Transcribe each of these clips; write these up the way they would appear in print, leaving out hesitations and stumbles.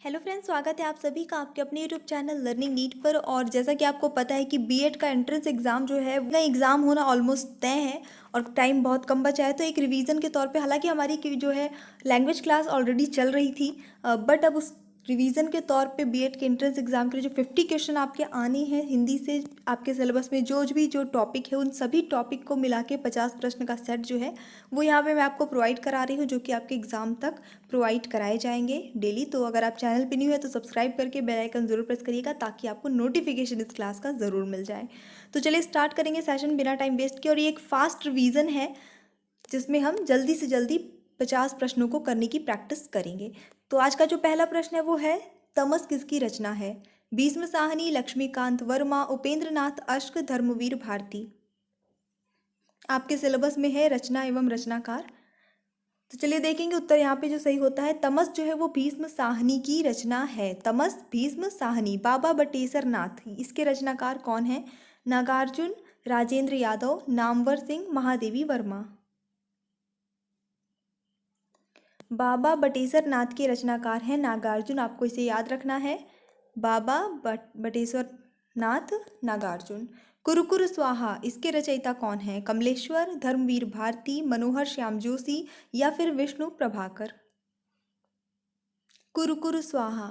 Hello friends, स्वागत है आप सभी का आपके अपने यूट्यूब चैनल लर्निंग नीट पर। और जैसा कि आपको पता है कि बीएड का एंट्रेंस एग्ज़ाम जो है वो एग्ज़ाम होना ऑलमोस्ट तय है और टाइम बहुत कम बचा है। तो एक रिवीजन के तौर पे, हालांकि हमारी जो है लैंग्वेज क्लास ऑलरेडी चल रही थी, बट अब उस रिवीजन के तौर पे बीएड के एंट्रेंस एग्ज़ाम के लिए जो 50 क्वेश्चन आपके आने हैं हिंदी से, आपके सिलेबस में जो टॉपिक है उन सभी टॉपिक को मिला के 50 प्रश्न का सेट जो है वो यहाँ पे मैं आपको प्रोवाइड करा रही हूँ, जो कि आपके एग्ज़ाम तक प्रोवाइड कराए जाएंगे डेली। तो अगर आप चैनल पे न्यू है तो सब्सक्राइब करके बेल आइकन ज़रूर प्रेस करिएगा ताकि आपको नोटिफिकेशन इस क्लास का ज़रूर मिल जाए। तो चलिए स्टार्ट करेंगे सेशन बिना टाइम वेस्ट किए। और ये एक फास्ट रिवीजन है जिसमें हम जल्दी से जल्दी 50 प्रश्नों को करने की प्रैक्टिस करेंगे। तो आज का जो पहला प्रश्न है वो है, तमस किसकी रचना है? भीष्म साहनी, लक्ष्मीकांत वर्मा, उपेंद्र नाथ अश्क, धर्मवीर भारती। आपके सिलेबस में है रचना एवं रचनाकार। तो चलिए देखेंगे उत्तर यहाँ पे जो सही होता है, तमस जो है वो भीष्म साहनी की रचना है। तमस भीष्म साहनी, बाबा बटेसर नाथ, इसके रचनाकार कौन है? नागार्जुन, राजेंद्र यादव, नामवर सिंह, महादेवी वर्मा। बाबा बटेसर नाथ के रचनाकार हैं नागार्जुन, आपको इसे याद रखना है। बाबा बटेश्वर नाथ नागार्जुन। कुरुकुरु स्वाहा, इसके रचयिता कौन है? कमलेश्वर, धर्मवीर भारती, मनोहर श्याम जोशी या फिर विष्णु प्रभाकर। कुरुकुरु स्वाहा।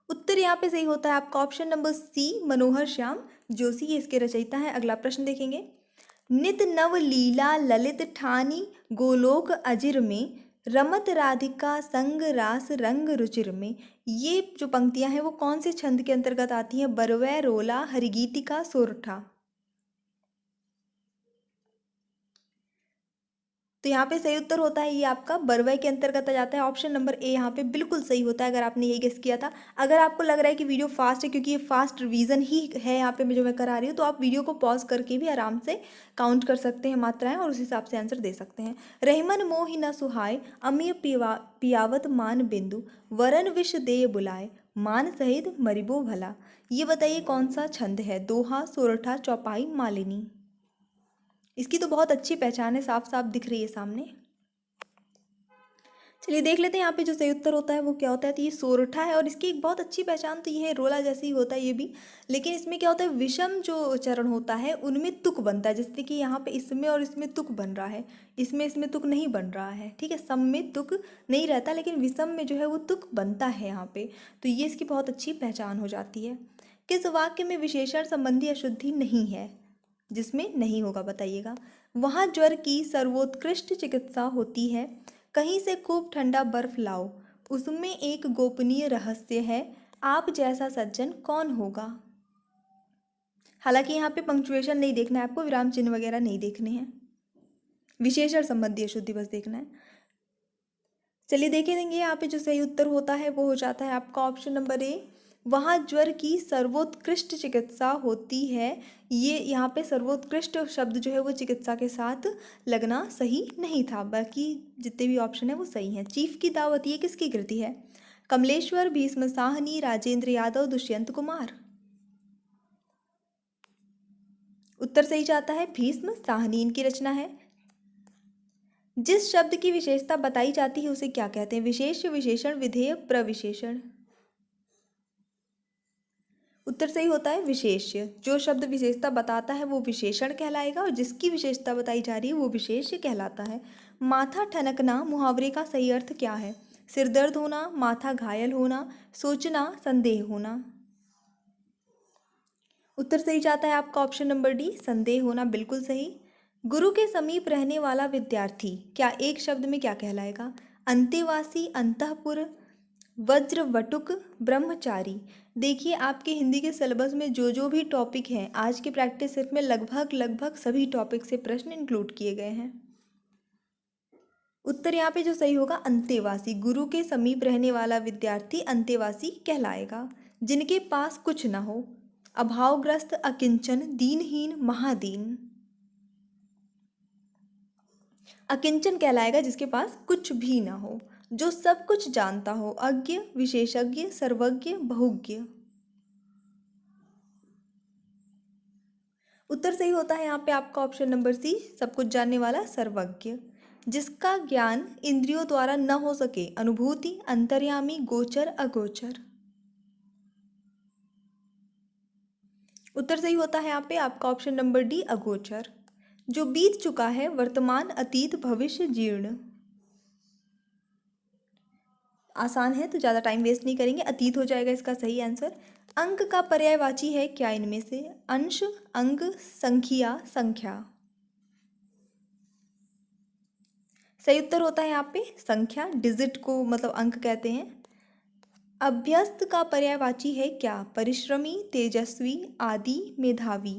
उत्तर यहाँ पे सही होता है आपका ऑप्शन नंबर सी, मनोहर श्याम जोशी, ये इसके रचयिता हैं। अगला प्रश्न देखेंगे। नित नव लीला ललित ठानी, गोलोक अजिर में, रमत राधिका संग रास रंग रुचिर में। ये जो पंक्तियां हैं वो कौन से छंद के अंतर्गत आती हैं? बरवै, रोला, हरिगीतिका, सोरठा। तो यहाँ पे सही उत्तर होता है ये आपका बरवै के अंतर्गत आ जाता है। ऑप्शन नंबर ए यहाँ पे बिल्कुल सही होता है अगर आपने यही गेस किया था। अगर आपको लग रहा है कि वीडियो फास्ट है, क्योंकि ये फास्ट रिवीजन ही है यहाँ पे जो मैं करा रही हूँ, तो आप वीडियो को पॉज करके भी आराम से काउंट कर सकते हैं मात्राएं और उस हिसाब से आंसर दे सकते हैं। रहीमन मोहि न सुहाय, अमिय पियावत मान बिंदु, वरन विष दे बुलाए, मान सहित मरिबो भला। ये बताइए कौन सा छंद है? दोहा, सोरठा, चौपाई, मालिनी। इसकी तो बहुत अच्छी पहचान है, साफ साफ दिख रही है सामने। चलिए देख लेते हैं यहाँ पे जो सही उत्तर होता है वो क्या होता है। तो ये सोरठा है और इसकी एक बहुत अच्छी पहचान तो ये है, रोला जैसे ही होता है ये भी, लेकिन इसमें क्या होता है, विषम जो चरण होता है उनमें तुक बनता है। जैसे कि यहाँ पे इसमें और इसमें तुक बन रहा है, इसमें तुक नहीं बन रहा है, ठीक है। सम में तुक नहीं रहता लेकिन विषम में जो है वो तुक बनता है यहाँ पे। तो ये इसकी बहुत अच्छी पहचान हो जाती है। किस वाक्य में विशेषण संबंधी अशुद्धि नहीं है? जिसमें नहीं होगा बताइएगा। वहाँ ज्वर की सर्वोत्कृष्ट चिकित्सा होती है, कहीं से खूब ठंडा बर्फ लाओ, उसमें एक गोपनीय रहस्य है, आप जैसा सज्जन कौन होगा। हालांकि यहाँ पे पंक्चुएशन नहीं देखना है आपको, विराम चिन्ह वगैरह नहीं देखने हैं, विशेषण संबंधी अशुद्धि बस देखना है। चलिए देखेंगे यहाँ पे जो सही उत्तर होता है वो हो जाता है आपका ऑप्शन नंबर ए, वहाँ ज्वर की सर्वोत्कृष्ट चिकित्सा होती है। ये यहाँ पे सर्वोत्कृष्ट शब्द जो है वो चिकित्सा के साथ लगना सही नहीं था, बाकी जितने भी ऑप्शन है वो सही हैं। चीफ की दावत ये किसकी कृति है? कमलेश्वर, भीष्म साहनी, राजेंद्र यादव, दुष्यंत कुमार। उत्तर सही जाता है भीष्म साहनी, इनकी रचना है। जिस शब्द की विशेषता बताई जाती है उसे क्या कहते हैं? विशेष्य, विशेषण, विधेय, प्रविशेषण। उत्तर सही होता है विशेष्य। जो शब्द विशेषता बताता है वो विशेषण कहलाएगा और जिसकी विशेषता बताई जा रही है वो विशेष्य कहलाता है। माथा ठनकना मुहावरे का सही अर्थ क्या है? सिर दर्द होना, माथा घायल होना, सोचना, संदेह होना। उत्तर सही जाता है आपका ऑप्शन नंबर डी, संदेह होना, बिल्कुल सही। गुरु के समीप रहने वाला विद्यार्थी क्या एक शब्द में क्या कहलाएगा? अंतेवासी, अंतःपुर, वज्र वटुक, ब्रह्मचारी। देखिए आपके हिंदी के सिलेबस में जो भी टॉपिक हैं, आज की प्रैक्टिस सेट में लगभग लगभग सभी टॉपिक से प्रश्न इंक्लूड किए गए हैं। उत्तर यहाँ पे जो सही होगा अंतेवासी, गुरु के समीप रहने वाला विद्यार्थी अंतेवासी कहलाएगा। जिनके पास कुछ न हो, अभावग्रस्त, अकिंचन, दीनहीन, महादीन। अकिंचन कहलाएगा जिसके पास कुछ भी ना हो, जो सब कुछ जानता हो, अज्ञ, विशेषज्ञ, सर्वज्ञ, बहुज्ञ। उत्तर सही होता है यहाँ पे आपका ऑप्शन नंबर सी, सब कुछ जानने वाला, सर्वज्ञ। जिसका ज्ञान इंद्रियों द्वारा न हो सके, अनुभूति, अंतर्यामी, गोचर, अगोचर। उत्तर सही होता है यहाँ पे आपका ऑप्शन नंबर डी, अगोचर। जो बीत चुका है, वर्तमान, अतीत, भविष्य, जीर्ण। आसान है तो ज़्यादा टाइम वेस्ट नहीं करेंगे, अतीत हो जाएगा इसका सही आंसर। अंक का पर्यायवाची है क्या इनमें से? अंश, अंग, संख्या, संख्या। सही उत्तर होता है यहाँ पे संख्या, डिजिट को मतलब अंक कहते हैं। अभ्यस्त का पर्यायवाची है क्या? परिश्रमी, तेजस्वी, आदि, मेधावी।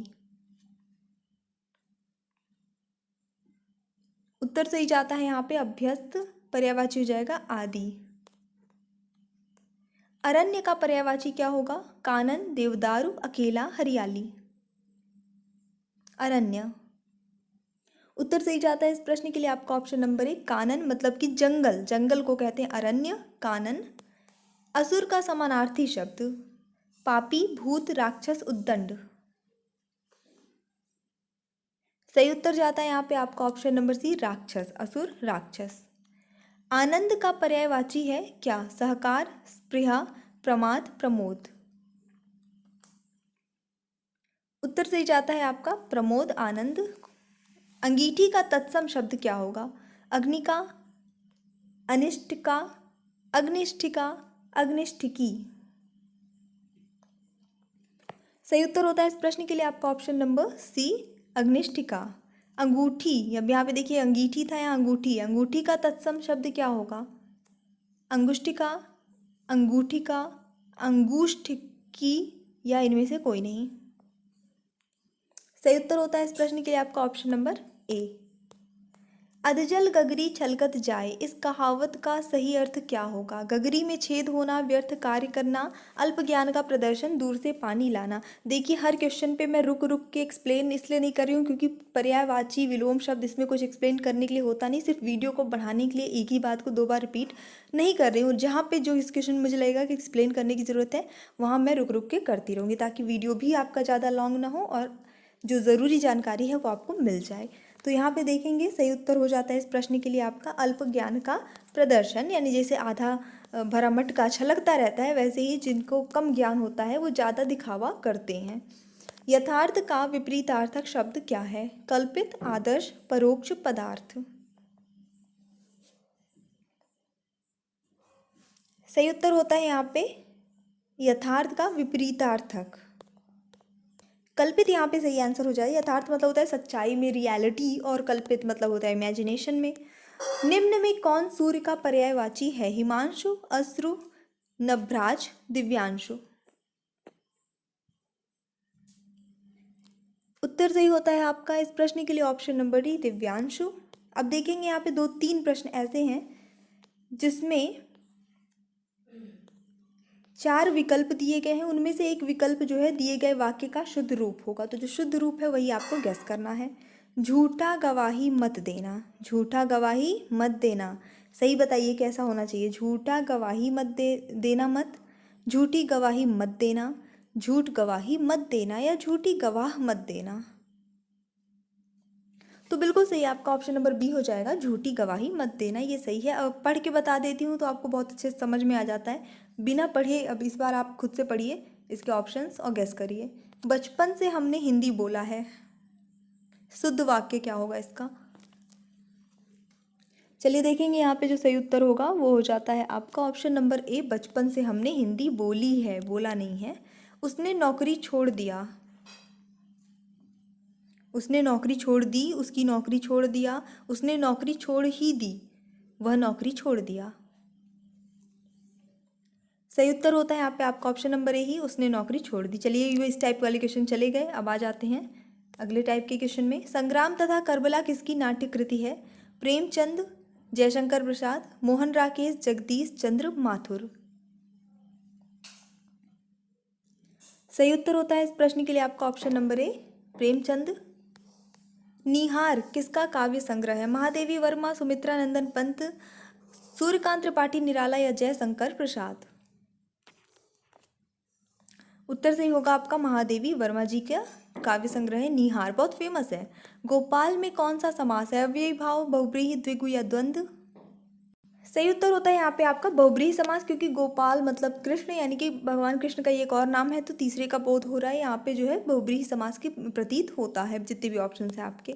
उत्तर सही जाता है यहाँ पे अभ्यस्त, पर्यायवाची हो जाएगा आदि। अरण्य का पर्यायवाची क्या होगा? कानन, देवदारू, अकेला, हरियाली। अरण्य। उत्तर सही जाता है इस प्रश्न के लिए आपका ऑप्शन नंबर 1, कानन, मतलब कि जंगल, जंगल को कहते हैं अरण्य, कानन। असुर का समानार्थी शब्द? पापी, भूत, राक्षस, उद्दंड। सही उत्तर जाता है यहाँ पे आपका ऑप्शन नंबर सी, राक्षस, असुर, राक्षस। आनंद का पर्यायवाची है क्या? सहकार, स्पृहा, प्रमाद, प्रमोद। उत्तर सही जाता है आपका प्रमोद, आनंद। अंगीठी का तत्सम शब्द क्या होगा? अग्निका, अनिष्टिका, अग्निष्ठिका, अग्निष्ठिकी। सही उत्तर होता है इस प्रश्न के लिए आपका ऑप्शन नंबर सी, अग्निष्ठिका। अंगूठी, अब यहाँ पे देखिए अंगीठी था या अंगूठी, अंगूठी का तत्सम शब्द क्या होगा? अंगुष्ठिका, अंगूठिका, अंगूष्ठिकी, या इनमें से कोई नहीं। सही उत्तर होता है इस प्रश्न के लिए आपका ऑप्शन नंबर ए। अधजल गगरी छलकत जाए, इस कहावत का सही अर्थ क्या होगा? गगरी में छेद होना, व्यर्थ कार्य करना, अल्प ज्ञान का प्रदर्शन, दूर से पानी लाना। देखिए हर क्वेश्चन पे मैं रुक रुक के एक्सप्लेन इसलिए नहीं कर रही हूँ क्योंकि पर्यायवाची विलोम शब्द इसमें कुछ एक्सप्लेन करने के लिए होता नहीं, सिर्फ वीडियो को बढ़ाने के लिए एक ही बात को 2 बार रिपीट नहीं कर रही हूँ। जहाँ पे जो इस क्वेश्चन मुझे लगेगा कि एक्सप्लेन करने की ज़रूरत है वहाँ मैं रुक रुक के करती रहूँगी ताकि वीडियो भी आपका ज़्यादा लॉन्ग ना हो और जो ज़रूरी जानकारी है वो आपको मिल जाए। तो यहाँ पे देखेंगे सही उत्तर हो जाता है इस प्रश्न के लिए आपका अल्प ज्ञान का प्रदर्शन, यानी जैसे आधा भरा मटका छलकता रहता है वैसे ही जिनको कम ज्ञान होता है वो ज़्यादा दिखावा करते हैं। यथार्थ का विपरीतार्थक शब्द क्या है? कल्पित, आदर्श, परोक्ष, पदार्थ। सही उत्तर होता है यहाँ पे यथार्थ का विपरीतार्थक। कल्पित यहाँ पे सही आंसर हो जाए। यथार्थ मतलब होता है सच्चाई में, रियलिटी, और कल्पित मतलब होता है इमेजिनेशन में। निम्न में कौन सूर्य का पर्यायवाची है? हिमांशु, अश्रु, नभ्राज, दिव्यांशु। उत्तर सही होता है आपका इस प्रश्न के लिए ऑप्शन नंबर डी, दिव्यांशु। अब देखेंगे यहाँ पे 2-3 प्रश्न ऐसे हैं जिसमें 4 विकल्प दिए गए हैं, उनमें से एक विकल्प जो है दिए गए वाक्य का शुद्ध रूप होगा, तो जो शुद्ध रूप है वही आपको गेस करना है। झूठा गवाही मत देना, झूठा गवाही मत देना। सही बताइए कैसा होना चाहिए? झूठा गवाही मत देना मत, झूठी गवाही मत देना, झूठ गवाही मत देना, या झूठी गवाह मत देना। तो बिल्कुल सही आपका ऑप्शन नंबर बी हो जाएगा, झूठी गवाही मत देना, ये सही है। अब पढ़ के बता देती हूँ तो आपको बहुत अच्छे से समझ में आ जाता है। बिना पढ़े अब इस बार आप खुद से पढ़िए इसके ऑप्शंस और गेस करिए। बचपन से हमने हिंदी बोला है, शुद्ध वाक्य क्या होगा इसका? चलिए देखेंगे यहाँ पे जो सही उत्तर होगा वो हो जाता है आपका ऑप्शन नंबर ए, बचपन से हमने हिंदी बोली है, बोला नहीं है। उसने नौकरी छोड़ दिया, उसने नौकरी छोड़ दी, उसकी नौकरी छोड़ दिया, उसने नौकरी छोड़ ही दी, वह नौकरी छोड़ दिया। सही उत्तर होता है यहाँ पे आपका ऑप्शन नंबर ए ही, उसने नौकरी छोड़ दी। चलिए ये इस टाइप वाले क्वेश्चन चले गए, अब आ जाते हैं अगले टाइप के क्वेश्चन में। संग्राम तथा करबला किसकी नाट्य कृति है? प्रेमचंद, जयशंकर प्रसाद, मोहन राकेश, जगदीश चंद्र माथुर। सही उत्तर होता है इस प्रश्न के लिए आपका ऑप्शन नंबर ए, प्रेमचंद। निहार किसका काव्य संग्रह है? महादेवी वर्मा, सुमित्रा नंदन पंत, सूर्यकांत त्रिपाठी निराला, या जयशंकर प्रसाद। उत्तर सही होगा आपका महादेवी वर्मा जी का काव्य संग्रह है नीहार, बहुत फेमस है। गोपाल में कौन सा समास है? अव्ययी भाव, बहुब्रीहि, द्विगु या द्वंद्व? सही उत्तर होता है यहाँ पे आपका बहुब्रीहि समास, क्योंकि गोपाल मतलब कृष्ण, यानी कि भगवान कृष्ण का ये एक और नाम है, तो तीसरे का बोध हो रहा है यहाँ पे, जो है बहुब्रीहि समास की प्रतीत होता है जितने भी ऑप्शन है आपके।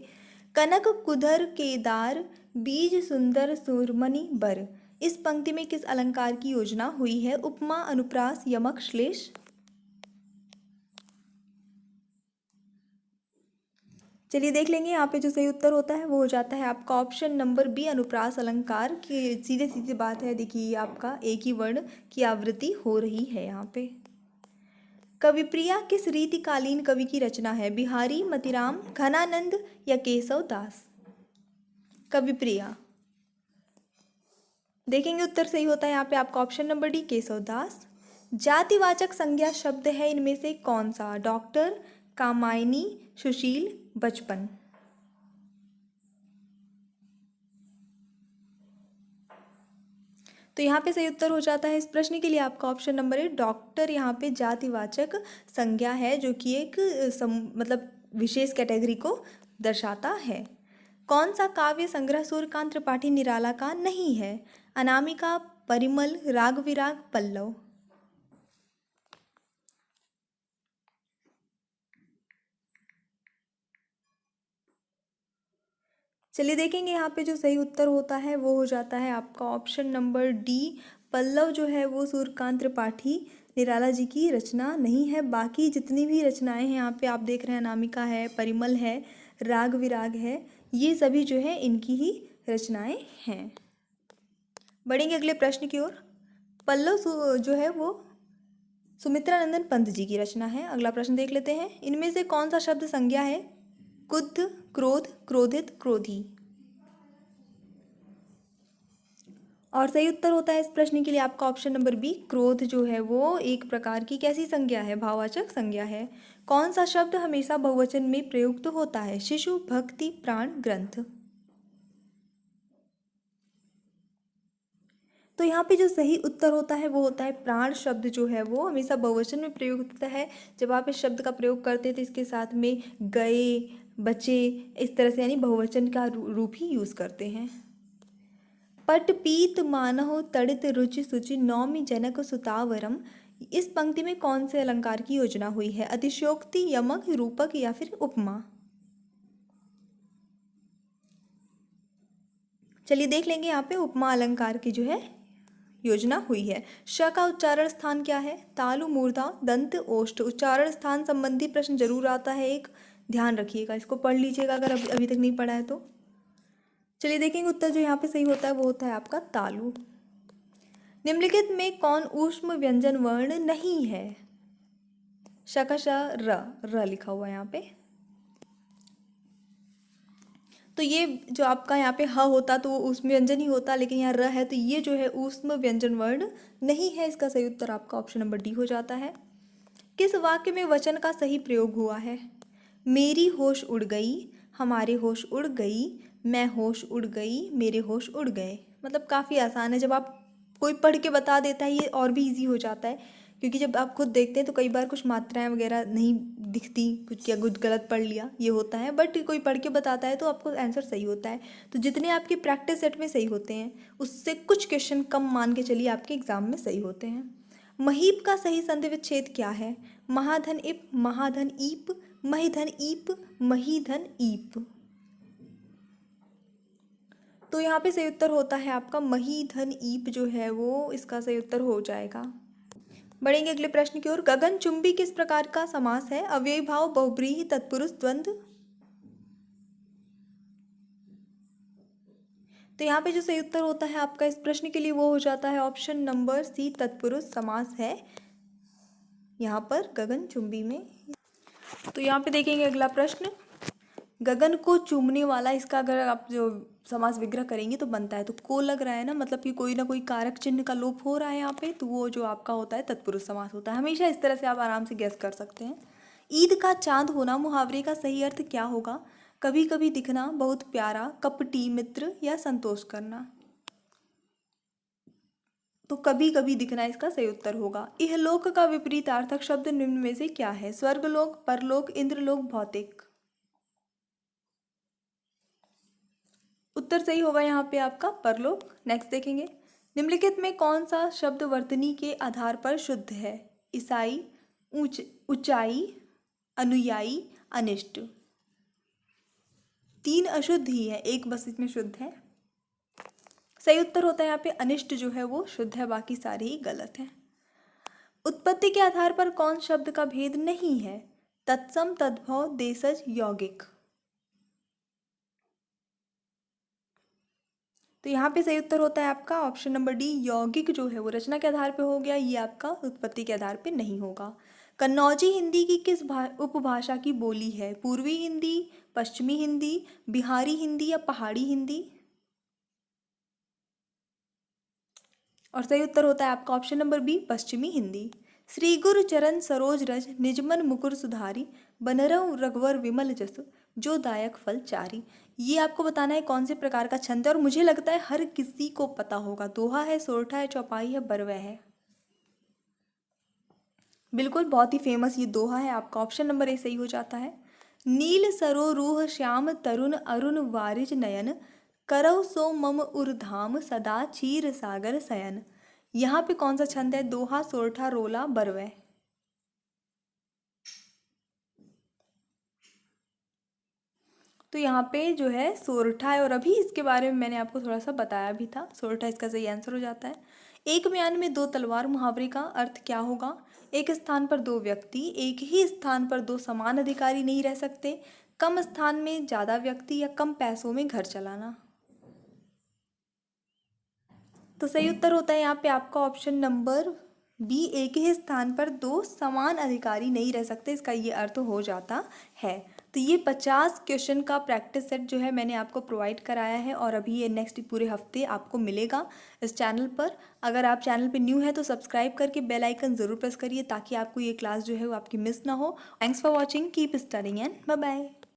कनक कुधर केदार बीज सुंदर सुरमणि बर, इस पंक्ति में किस अलंकार की योजना हुई है? उपमा, अनुप्रास, यमक, श्लेष? चलिए देख लेंगे, यहाँ पे जो सही उत्तर होता है वो हो जाता है आपका ऑप्शन नंबर बी, अनुप्रास अलंकार की। सीधे सीधे बात है, देखिए आपका एक ही वर्ण की आवृत्ति हो रही है यहाँ पे। कविप्रिया किस रीतिकालीन कवि की रचना है? बिहारी, मतिराम, घनानंद या केशव दास? कविप्रिया, देखेंगे उत्तर सही होता है यहाँ पे आपका ऑप्शन नंबर डी, केशव दास। जातिवाचक संज्ञा शब्द है इनमें से कौन सा? डॉक्टर, कामायनी, सुशील, बचपन? तो यहाँ पे सही उत्तर हो जाता है इस प्रश्न के लिए आपका ऑप्शन नंबर है डॉक्टर। यहाँ पे जातिवाचक संज्ञा है जो कि एक मतलब विशेष कैटेगरी को दर्शाता है। कौन सा काव्य संग्रह सूर्यकांत त्रिपाठी निराला का नहीं है? अनामिका, परिमल, राग विराग, पल्लव? चलिए देखेंगे, यहाँ पे जो सही उत्तर होता है वो हो जाता है आपका ऑप्शन नंबर डी, पल्लव जो है वो सूर्यकांत त्रिपाठी निराला जी की रचना नहीं है। बाकी जितनी भी रचनाएं हैं यहाँ पे आप देख रहे हैं, अनामिका है, परिमल है, राग विराग है, ये सभी जो है इनकी ही रचनाएं हैं। बढ़ेंगे अगले प्रश्न की ओर। पल्लव जो है वो सुमित्रा नंदन पंत जी की रचना है। अगला प्रश्न देख लेते हैं, इनमें से कौन सा शब्द संज्ञा है? क्रुद्ध, क्रोध, क्रोधित, क्रोधी? और सही उत्तर होता है इस प्रश्न के लिए आपका ऑप्शन नंबर बी, क्रोध जो है वो एक प्रकार की कैसी संज्ञा है? भाववाचक संज्ञा है। कौन सा शब्द हमेशा बहुवचन में प्रयुक्त होता है? शिशु, भक्ति, प्राण, ग्रंथ? तो यहाँ पे जो सही उत्तर होता है वो होता है प्राण शब्द जो है वो हमेशा बहुवचन में प्रयुक्त होता है। जब आप इस शब्द का प्रयोग करते हैं तो इसके साथ में गए, बचे, इस तरह से यानी बहुवचन का रूप ही यूज करते हैं। पट पीत मानहो तड़ित रुचि सुचि नौमि जनक सुतावरम, इस पंक्ति में कौन से अलंकार की योजना हुई है? अतिशयोक्ति, यमक, रूपक या फिर उपमा? चलिए देख लेंगे, यहाँ पे उपमा अलंकार की जो है योजना हुई है। श का उच्चारण स्थान क्या है? तालु, मूर्धा, दंत, ओष्ठ? उच्चारण स्थान संबंधी प्रश्न जरूर आता है एक, ध्यान रखिएगा, इसको पढ़ लीजिएगा अगर अभी तक नहीं पढ़ा है तो। चलिए देखेंगे उत्तर जो यहाँ पे सही होता है वो होता है आपका तालु। निम्नलिखित में कौन ऊष्म व्यंजन वर्ण नहीं है? शकश र लिखा हुआ है यहाँ पे। तो ये जो आपका यहाँ पे ह होता तो वो ऊष्म व्यंजन ही होता, लेकिन यहाँ र है तो ये जो है ऊष्म व्यंजन वर्ण नहीं है। इसका सही उत्तर आपका ऑप्शन नंबर डी हो जाता है। किस वाक्य में वचन का सही प्रयोग हुआ है? मेरी होश उड़ गई, हमारे होश उड़ गई, मैं होश उड़ गई, मेरे होश उड़ गए। मतलब काफ़ी आसान है, जब आप कोई पढ़ के बता देता है ये और भी इजी हो जाता है, क्योंकि जब आप खुद देखते हैं तो कई बार कुछ मात्राएं वगैरह नहीं दिखती, कुछ क्या कुछ गलत पढ़ लिया ये होता है, बट कोई पढ़ के बताता है तो आपको आंसर सही होता है। तो जितने आपके प्रैक्टिस सेट में सही होते हैं उससे कुछ क्वेश्चन कम मान के चलिए आपके एग्जाम में सही होते हैं। महीप का सही संधि विच्छेद क्या है? महाधन इप, महाधन ईप, महिधन ईप, महीधन ईप? तो यहाँ पे सही उत्तर होता है आपका महीधन ईप जो है वो इसका सही उत्तर हो जाएगा। बढ़ेंगे अगले प्रश्न की ओर। गगनचुंबी किस प्रकार का समास है? अव्ययी भाव, बहुब्रीहि, तत्पुरुष, द्वंद्व? तो यहाँ पे जो सही उत्तर होता है आपका इस प्रश्न के लिए वो हो जाता है ऑप्शन नंबर सी, तत्पुरुष समास है यहाँ पर गगनचुंबी में। तो यहाँ पे देखेंगे अगला प्रश्न, गगन को चूमने वाला, इसका अगर आप जो समास विग्रह करेंगे तो बनता है, तो को लग रहा है ना, मतलब कि कोई ना कोई कारक चिन्ह का लोप हो रहा है यहाँ पे, तो वो जो आपका होता है तत्पुरुष समास होता है। हमेशा इस तरह से आप आराम से गैस कर सकते हैं। ईद का चांद होना मुहावरे का सही अर्थ क्या होगा? कभी कभी दिखना, बहुत प्यारा, कपटी मित्र या संतोष करना? तो कभी कभी दिखना इसका सही उत्तर होगा। इहलोक का विपरीतार्थक शब्द निम्न में से क्या है? स्वर्गलोक, परलोक, इंद्रलोक, भौतिक। उत्तर सही होगा यहाँ पे आपका परलोक। नेक्स्ट देखेंगे, निम्नलिखित में कौन सा शब्द वर्तनी के आधार पर शुद्ध है? ईसाई, ऊंचाई, अनुयायी, अनिष्ट। तीन अशुद्ध ही है, एक बस इसमें शुद्ध है। सही उत्तर होता है यहाँ पे अनिष्ट जो है वो शुद्ध है, बाकी सारे ही गलत हैं। उत्पत्ति के आधार पर कौन शब्द का भेद नहीं है? तत्सम, तद्भव, देशज, यौगिक। तो यहाँ पे सही उत्तर होता है आपका ऑप्शन नंबर डी, यौगिक जो है वो रचना के आधार पे हो गया, ये आपका उत्पत्ति के आधार पे नहीं होगा। कन्नौजी हिंदी की किस उपभाषा की बोली है? पूर्वी हिंदी, पश्चिमी हिंदी, बिहारी हिंदी या पहाड़ी हिंदी? और सही उत्तर होता है आपका ऑप्शन नंबर बी, पश्चिमी हिंदी। श्री गुरु चरण सरोज रज निजमन मुकुर सुधारी, बनरऊ रघुवर विमल जस, जो दायक फल चारी। ये आपको बताना है कौन से प्रकार का छंद है, और मुझे लगता है हर किसी को पता होगा। दोहा है, सोरठा है, चौपाई है, बरवै है। बिल्कुल, बहुत ही फेमस ये दोहा है आपका, ऑप्शन नंबर ए सही हो जाता है। नील सरो रूह श्याम तरुण अरुण वारिज नयन, करौ सो मम उर्धाम सदा क्षीर सागर शयन। यहाँ पे कौन सा छंद है? दोहा, सोरठा, रोला, बरवै। तो यहाँ पे जो है सोरठा है, और अभी इसके बारे में मैंने आपको थोड़ा सा बताया भी था। सोरठा इसका सही आंसर हो जाता है। एक म्यान में दो तलवार मुहावरे का अर्थ क्या होगा? एक स्थान पर दो व्यक्ति, एक ही स्थान पर दो समान अधिकारी नहीं रह सकते, कम स्थान में ज़्यादा व्यक्ति, या कम पैसों में घर चलाना। तो सही उत्तर होता है यहाँ पे आपका ऑप्शन नंबर बी, एक ही स्थान पर दो समान अधिकारी नहीं रह सकते, इसका ये अर्थ हो जाता है। तो ये 50 क्वेश्चन का प्रैक्टिस सेट जो है मैंने आपको प्रोवाइड कराया है, और अभी ये नेक्स्ट पूरे हफ्ते आपको मिलेगा इस चैनल पर। अगर आप चैनल पे न्यू है तो सब्सक्राइब करके बेल आइकन ज़रूर प्रेस करिए, ताकि आपको ये क्लास जो है वो आपकी मिस ना हो। Thanks for watching, keep studying and bye bye.